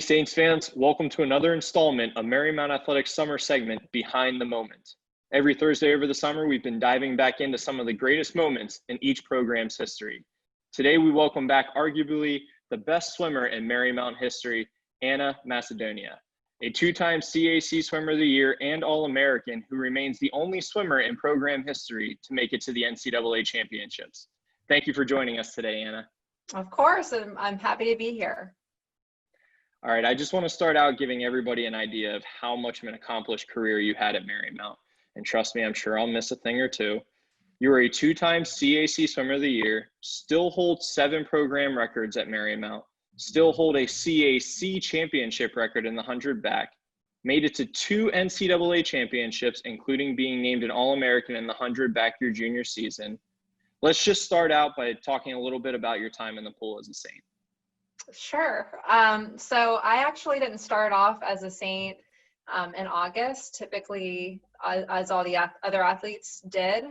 Hey Saints fans, welcome to another installment of Marymount Athletics summer segment, Behind the Moment. Every Thursday over the summer, we've been diving back into some of the greatest moments in each program's history. Today, we welcome back arguably the best swimmer in Marymount history, Anna Macedonia, a two-time CAC Swimmer of the Year and All-American who remains the only swimmer in program history to make it to the NCAA Championships. Thank you for joining us today, Anna. Of course, and I'm happy to be here. All right, I just want to start out giving everybody an idea of how much of an accomplished career you had at Marymount. And trust me, I'm sure I'll miss a thing or two. You were a two-time CAC Swimmer of the Year, still hold 7 program records at Marymount, still hold a CAC Championship record in the 100 back, made it to 2 NCAA Championships, including being named an All-American in the 100 back your junior season. Let's just start out by talking a little bit about your time in the pool as a Saint. Sure. So I actually didn't start off as a Saint in August, typically as all the other athletes did.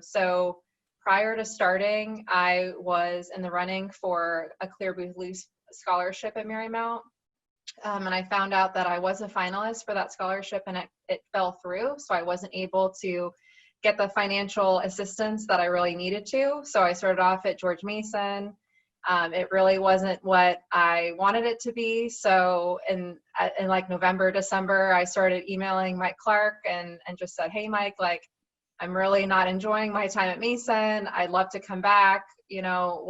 So prior to starting, I was in the running for a Clear Blue scholarship at Marymount. And I found out that I was a finalist for that scholarship and it fell through. So I wasn't able to get the financial assistance that I really needed to. So I started off at George Mason. It really wasn't what I wanted it to be. So in like November, December, I started emailing Mike Clark and just said, hey, Mike, like, I'm really not enjoying my time at Mason. I'd love to come back. You know,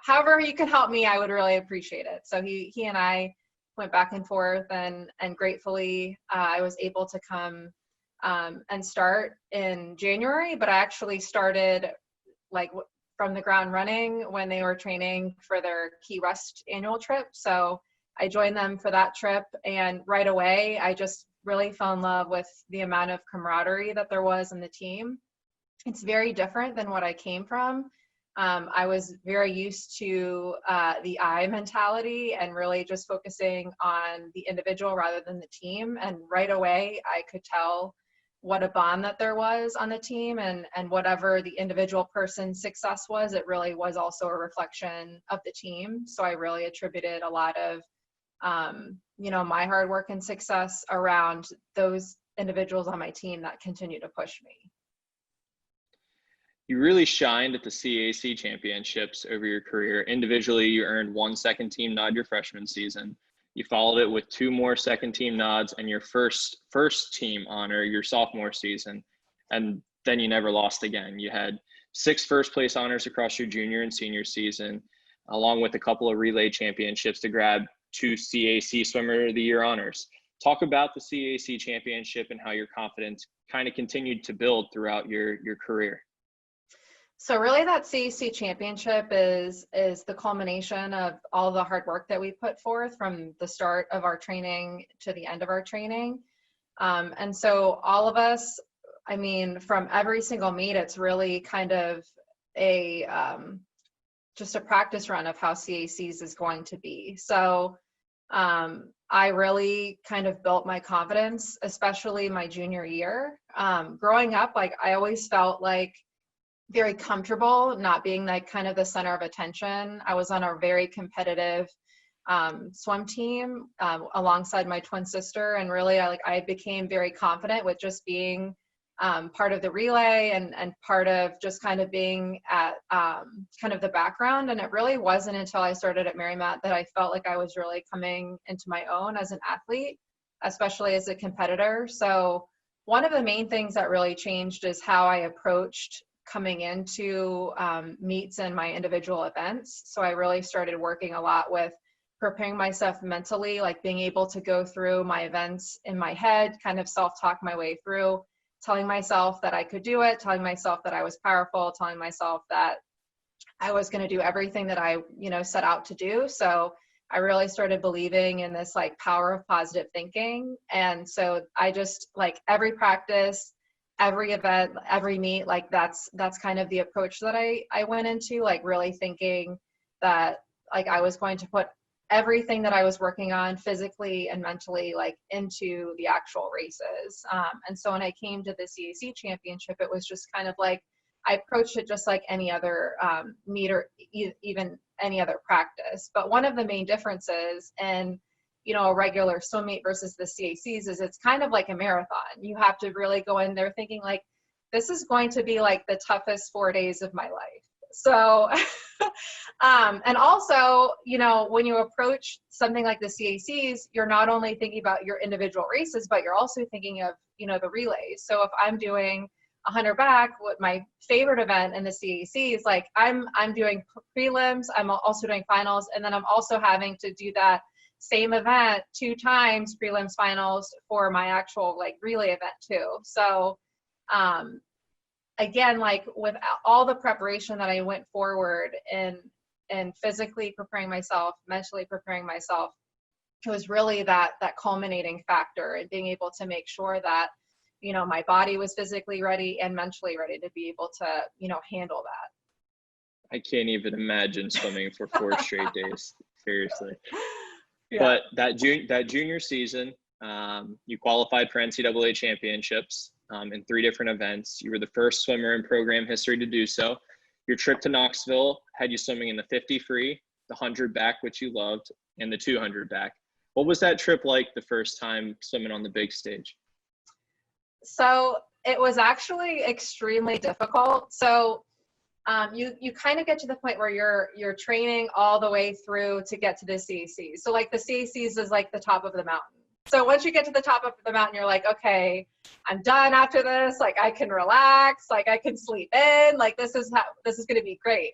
however you can help me, I would really appreciate it. So he and I went back and forth and gratefully I was able to come and start in January, but I actually started like from the ground running when they were training for their Key West annual trip. So I joined them for that trip, and right away I just really fell in love with the amount of camaraderie that there was in the team. It's very different than what I came from. I was very used to the I mentality and really just focusing on the individual rather than the team. And right away I could tell what a bond that there was on the team, and whatever the individual person's success was, it really was also a reflection of the team. So I really attributed a lot of, my hard work and success around those individuals on my team that continue to push me. You really shined at the CAC Championships over your career. Individually, you earned 1 second team nod your freshman season. You followed it with 2 more second team nods and your first team honor your sophomore season. And then you never lost again. You had 6 first place honors across your junior and senior season, along with a couple of relay championships to grab 2 CAC Swimmer of the Year honors. Talk about the CAC Championship and how your confidence kind of continued to build throughout your career. So really that CAC Championship is the culmination of all the hard work that we put forth from the start of our training to the end of our training. And so all of us, I mean, from every single meet, it's really kind of just a practice run of how CACs is going to be. So I really kind of built my confidence, especially my junior year. Growing up, like I always felt like very comfortable not being like kind of the center of attention. I was on a very competitive swim team alongside my twin sister, and really I became very confident with just being part of the relay and part of just kind of being at kind of the background. And it really wasn't until I started at Marymount that I felt like I was really coming into my own as an athlete, especially as a competitor. So one of the main things that really changed is how I approached coming into meets and my individual events. So I really started working a lot with preparing myself mentally, like being able to go through my events in my head, kind of self-talk my way through, telling myself that I could do it, telling myself that I was powerful, telling myself that I was going to do everything that I, set out to do. So I really started believing in this like power of positive thinking. And so I just like every practice, every event, every meet, like that's kind of the approach that I went into, like really thinking that like I was going to put everything that I was working on physically and mentally like into the actual races. And so when I came to the CAC Championship, it was just kind of like I approached it just like any other meet or even any other practice. But one of the main differences in, you know, a regular swim meet versus the CACs is it's kind of like a marathon. You have to really go in there thinking like, this is going to be like the toughest 4 days of my life. So, and also, you know, when you approach something like the CACs, you're not only thinking about your individual races, but you're also thinking of, you know, the relays. So if I'm doing 100 back, what my favorite event in the CAC is, like, I'm doing prelims, I'm also doing finals, and then I'm also having to do that same event 2 times, prelims, finals, for my actual like relay event too. So, again, like with all the preparation that I went forward in physically preparing myself, mentally preparing myself, it was really that culminating factor and being able to make sure that, you know, my body was physically ready and mentally ready to be able to, you know, handle that. I can't even imagine swimming for 4 straight days. Seriously. Yeah. But that junior season, you qualified for NCAA Championships in 3 different events. You were the first swimmer in program history to do so. Your trip to Knoxville had you swimming in the 50 free, the 100 back, which you loved, and the 200 back. What was that trip like the first time swimming on the big stage? So it was actually extremely difficult. So you kind of get to the point where you're training all the way through to get to the CACs. So like the CACs is like the top of the mountain. So once you get to the top of the mountain, you're like, okay, I'm done after this. Like I can relax, like I can sleep in, like this is going to be great.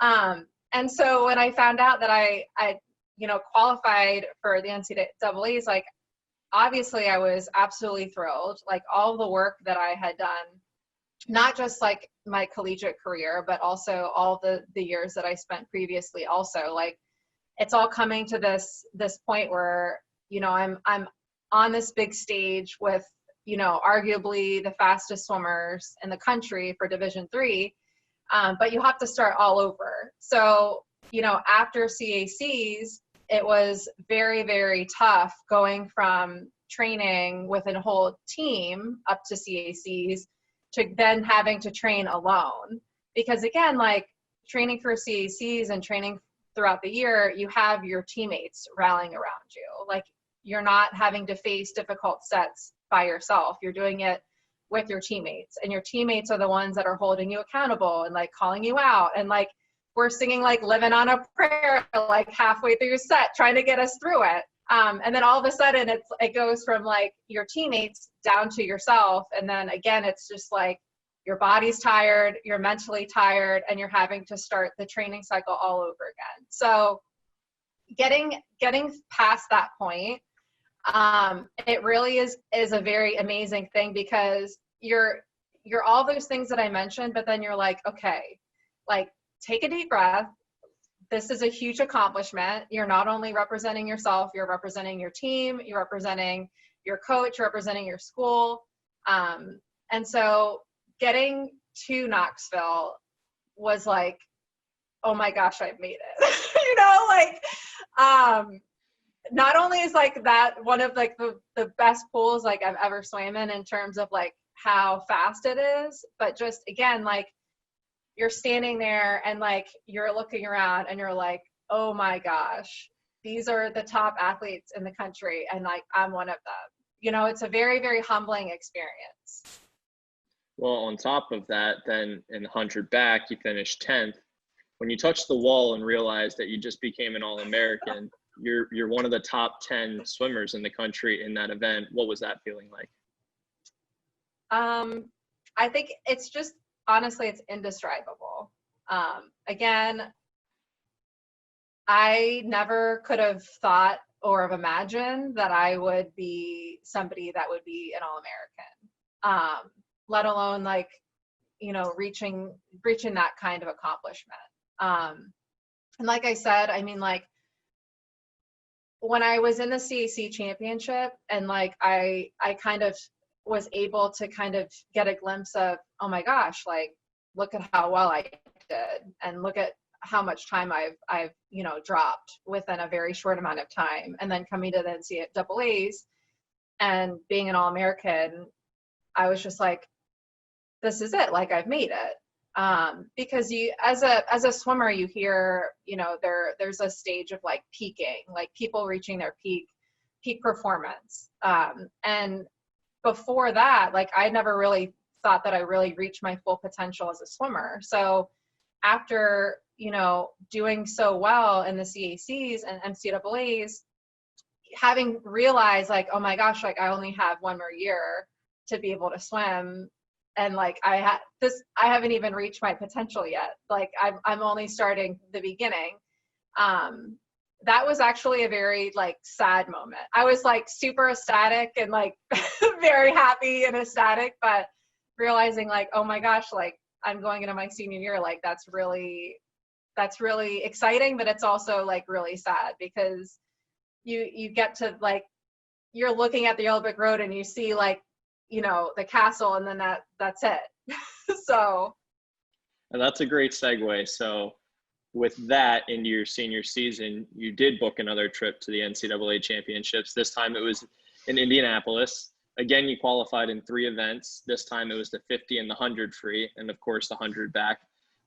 And so when I found out that I you know, qualified for the NCAAs, like obviously I was absolutely thrilled. Like all the work that I had done, not just like my collegiate career, but also all the years that I spent previously also, like it's all coming to this point where, you know, I'm on this big stage with, you know, arguably the fastest swimmers in the country for Division III, but you have to start all over. So, you know, after CACs, it was very, very tough going from training with a whole team up to CACs to then having to train alone. Because again, like training for CACs and training throughout the year, you have your teammates rallying around you. Like you're not having to face difficult sets by yourself. You're doing it with your teammates, and your teammates are the ones that are holding you accountable and like calling you out. And like we're singing like Living on a Prayer like halfway through your set, trying to get us through it. And then all of a sudden it goes from like your teammates down to yourself. And then again, it's just like your body's tired, you're mentally tired, and you're having to start the training cycle all over again. So getting past that point, it really is a very amazing thing, because you're all those things that I mentioned, but then you're like, okay, like take a deep breath. This is a huge accomplishment. You're not only representing yourself, you're representing your team, you're representing your coach, you're representing your school. And so getting to Knoxville was like, oh my gosh, I've made it. You know, like, not only is like that one of like the best pools like I've ever swam in terms of like how fast it is, but just again, like you're standing there and like you're looking around and you're like, oh my gosh, these are the top athletes in the country, and like I'm one of them. You know, it's a very, very humbling experience. Well, on top of that, then in the 100 back, you finished 10th. When you touched the wall and realized that you just became an All-American, you're one of the top 10 swimmers in the country in that event. What was that feeling like? I think it's just, honestly, it's indescribable. Again, I never could have thought or have imagined that I would be somebody that would be an All-American, let alone like, you know, reaching that kind of accomplishment. And like I said, I mean, like when I was in the CAC championship and like I kind of was able to kind of get a glimpse of, oh my gosh, like look at how well I did, and look at how much time I've you know dropped within a very short amount of time. And then coming to the NCAAs and being an All-American, I was just like, this is it, like I've made it. Because you, as a swimmer, you hear, there's a stage of like peaking, like people reaching their peak performance. And before that, like I never really thought that I really reached my full potential as a swimmer. So after, doing so well in the CACs and NCAAs, having realized like, oh my gosh, like I only have one more year to be able to swim. And like, I haven't even reached my potential yet. Like I'm only starting the beginning. That was actually a very like sad moment. I was like super ecstatic and like very happy and ecstatic, but realizing like, oh my gosh, like I'm going into my senior year. Like that's really exciting, but it's also like really sad because you get to like, you're looking at the Olympic Road and you see like, the castle, and then that's it. So. And that's a great segue. So with that into your senior season, you did book another trip to the NCAA Championships. This time it was in Indianapolis. Again, you qualified in 3 events. This time it was the 50 and the 100 free, and of course the 100 back.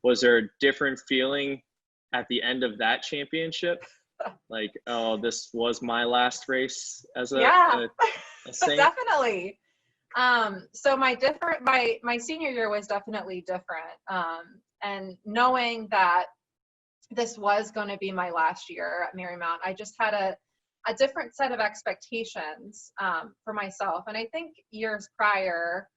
Was there a different feeling at the end of that championship? Like, oh, this was my last race as a Saint? Definitely. So my senior year was definitely different. And knowing that this was going to be my last year at Marymount, I just had a different set of expectations for myself. And I think years prior,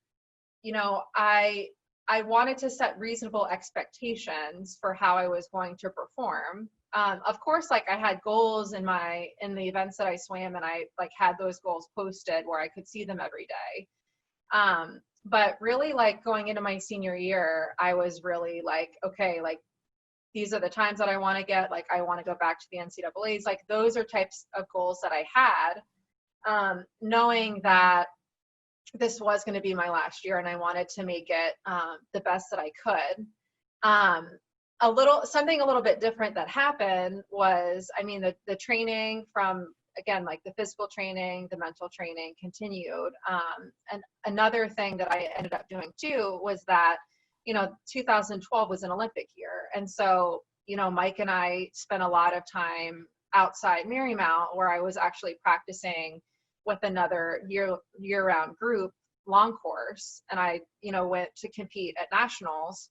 I wanted to set reasonable expectations for how I was going to perform. Of course, like I had goals in the events that I swam, and I like had those goals posted where I could see them every day. But really like going into my senior year, I was really like, okay, like these are the times that I want to get, like I want to go back to the NCAAs. Like those are types of goals that I had, knowing that this was going to be my last year and I wanted to make it the best that I could. Something a little bit different that happened was, I mean, the training from, again, like the physical training, the mental training continued. And another thing that I ended up doing too was that, 2012 was an Olympic year. And so, Mike and I spent a lot of time outside Marymount where I was actually practicing with another year-round group long course. And I, went to compete at nationals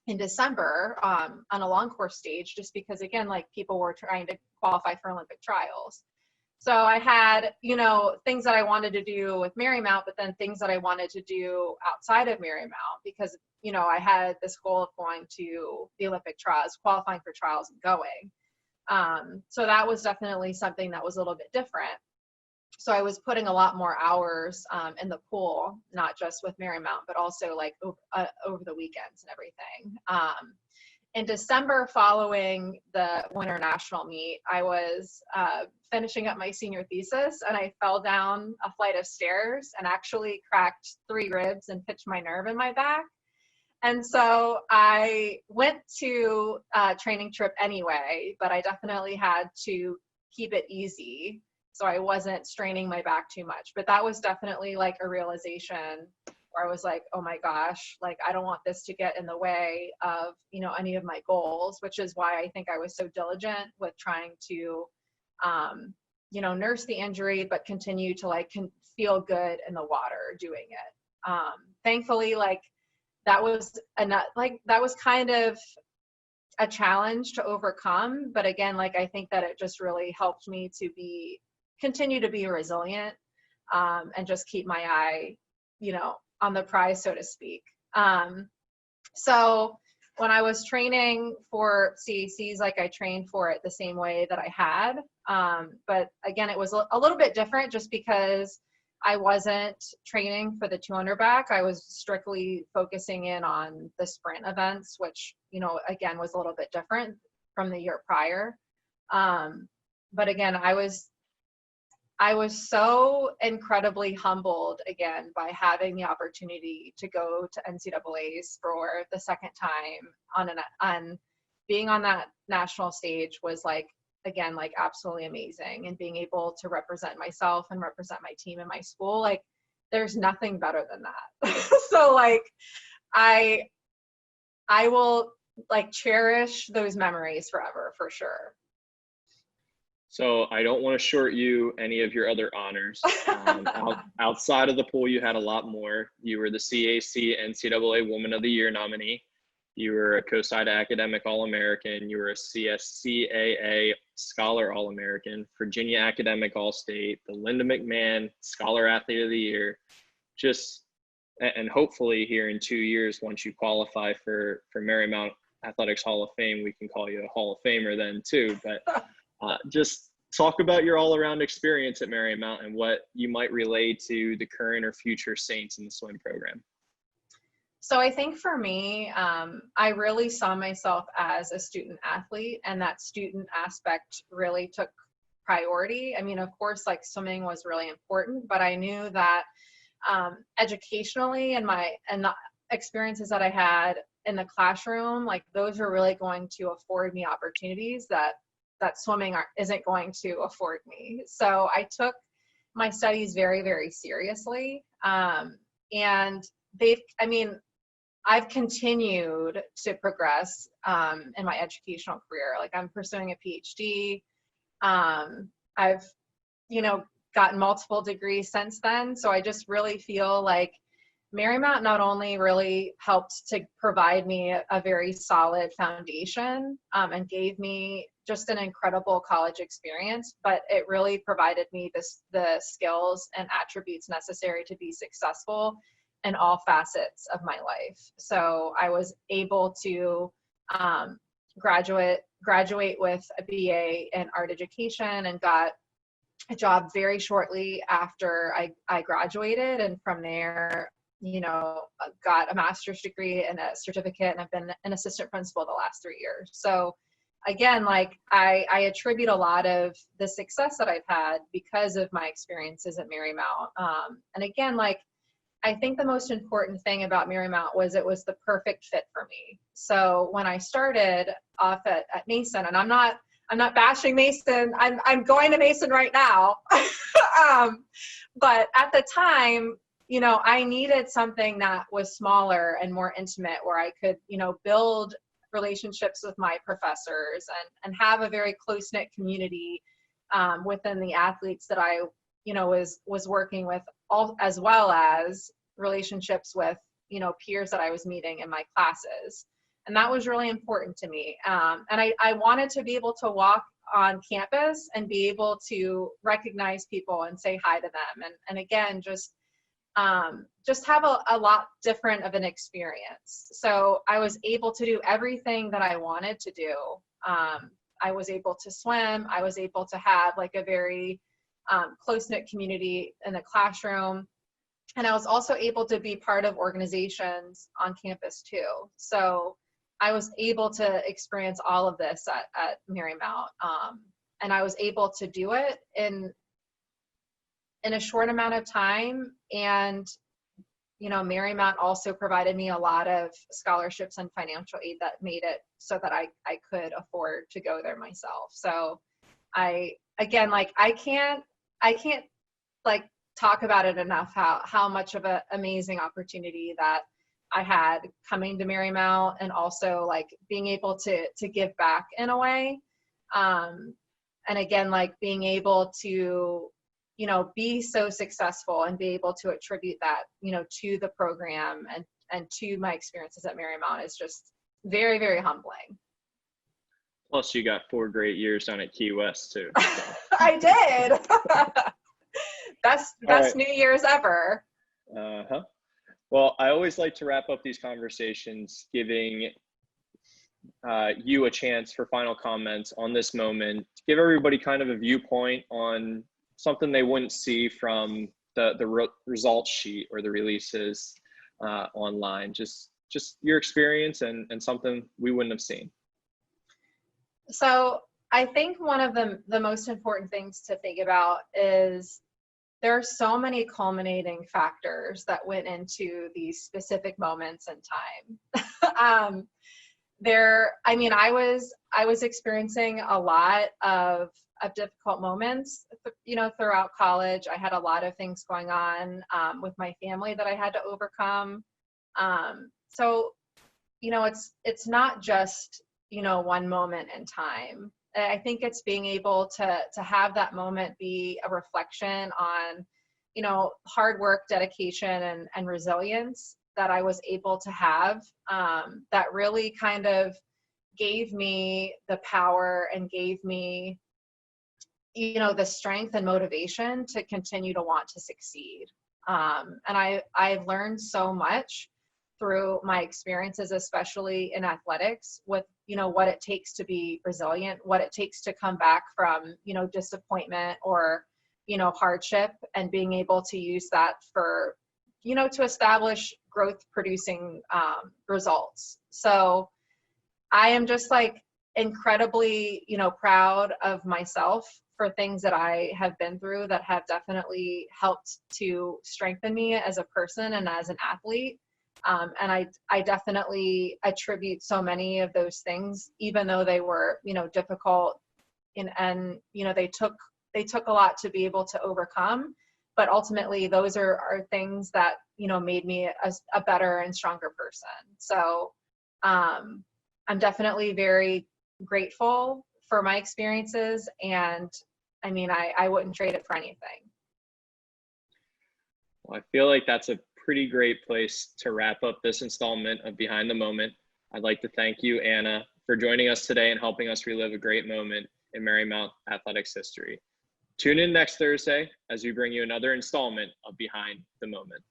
in December on a long course stage, just because, again, like people were trying to qualify for Olympic trials. So I had, things that I wanted to do with Marymount, but then things that I wanted to do outside of Marymount because, I had this goal of going to the Olympic trials, qualifying for trials and going. So that was definitely something that was a little bit different. So I was putting a lot more hours in the pool, not just with Marymount, but also like over the weekends and everything. In December following the winter national meet, I was finishing up my senior thesis and I fell down a flight of stairs and actually cracked 3 ribs and pinched my nerve in my back. And so I went to a training trip anyway, but I definitely had to keep it easy so I wasn't straining my back too much. But that was definitely like a realization where I was like, oh my gosh, like I don't want this to get in the way of, any of my goals, which is why I think I was so diligent with trying to, nurse the injury, but continue to like feel good in the water doing it. Thankfully, like that was kind of a challenge to overcome. But again, like I think that it just really helped me to continue to be resilient and just keep my eye, on the prize, so to speak. So when I was training for CACs, like I trained for it the same way that I had. But again, it was a little bit different just because I wasn't training for the 200 back. I was strictly focusing in on the sprint events, which, again, was a little bit different from the year prior. But again, I was so incredibly humbled again by having the opportunity to go to NCAAs for the second time on being on that national stage was like, again, like absolutely amazing. And being able to represent myself and represent my team and my school, like there's nothing better than that. So like, I will like cherish those memories forever for sure. So I don't want to short you any of your other honors. Outside of the pool, you had a lot more. You were the CAC NCAA Woman of the Year nominee. You were a COSIDA Academic All-American. You were a CSCAA Scholar All-American, Virginia Academic All-State, the Linda McMahon Scholar Athlete of the Year. And hopefully here in 2 years, once you qualify for Marymount Athletics Hall of Fame, we can call you a Hall of Famer then too. But just talk about your all-around experience at Marymount and what you might relay to the current or future Saints in the swim program. So I think for me, I really saw myself as a student athlete, and that student aspect really took priority. I mean, of course, like swimming was really important, but I knew that educationally and the experiences that I had in the classroom, like those are really going to afford me opportunities that swimming isn't going to afford me. So I took my studies very, very seriously. And I've continued to progress in my educational career. Like I'm pursuing a PhD. I've, gotten multiple degrees since then. So I just really feel like Marymount not only really helped to provide me a very solid foundation and gave me just an incredible college experience, but it really provided me the skills and attributes necessary to be successful in all facets of my life. So I was able to graduate with a BA in art education and got a job very shortly after I graduated. And from there, got a master's degree and a certificate, and I've been an assistant principal the last 3 years. So again, like I attribute a lot of the success that I've had because of my experiences at Marymount. And again, like I think the most important thing about Marymount was it was the perfect fit for me. So when I started off at Mason, and I'm not bashing Mason, I'm going to Mason right now. But at the time, I needed something that was smaller and more intimate, where I could, build relationships with my professors and have a very close-knit community within the athletes that I, was working with, all, as well as relationships with, peers that I was meeting in my classes. And that was really important to me. And I wanted to be able to walk on campus and be able to recognize people and say hi to them. And again, just have a lot different of an experience. So I was able to do everything that I wanted to do. I was able to swim. I was able to have like a very close-knit community in the classroom. And I was also able to be part of organizations on campus too. So I was able to experience all of this at Marymount. And I was able to do it in a short amount of time. And, Marymount also provided me a lot of scholarships and financial aid that made it so that I could afford to go there myself. So I can't like talk about it enough, how much of an amazing opportunity that I had coming to Marymount, and also like being able to give back in a way. And again, like being able to, be so successful and be able to attribute that, to the program and to my experiences at Marymount is just very, very humbling. Plus you got 4 great years down at Key West too. So. I did. Best right. New Year's ever. Uh-huh. Well, I always like to wrap up these conversations giving you a chance for final comments on this moment. Give everybody kind of a viewpoint on something they wouldn't see from the results sheet or the releases online. Just your experience and something we wouldn't have seen. So I think one of the most important things to think about is there are so many culminating factors that went into these specific moments in time. I was experiencing a lot of difficult moments, throughout college. I had a lot of things going on with my family that I had to overcome. So it's not just, one moment in time. I think it's being able to have that moment be a reflection on, hard work, dedication, and resilience that I was able to have, that really kind of gave me the power and gave me, the strength and motivation to continue to want to succeed. And I've learned so much through my experiences, especially in athletics, with, what it takes to be resilient, what it takes to come back from, disappointment or, hardship, and being able to use that for, to establish growth producing results. So I am just like incredibly, proud of myself for things that I have been through that have definitely helped to strengthen me as a person and as an athlete. And I definitely attribute so many of those things, even though they were, difficult and they took a lot to be able to overcome. But ultimately, those are things that, made me a better and stronger person. So I'm definitely very grateful for my experiences. And I mean, I wouldn't trade it for anything. Well, I feel like that's a pretty great place to wrap up this installment of Behind the Moment. I'd like to thank you, Anna, for joining us today and helping us relive a great moment in Marymount Athletics history. Tune in next Thursday as we bring you another installment of Behind the Moment.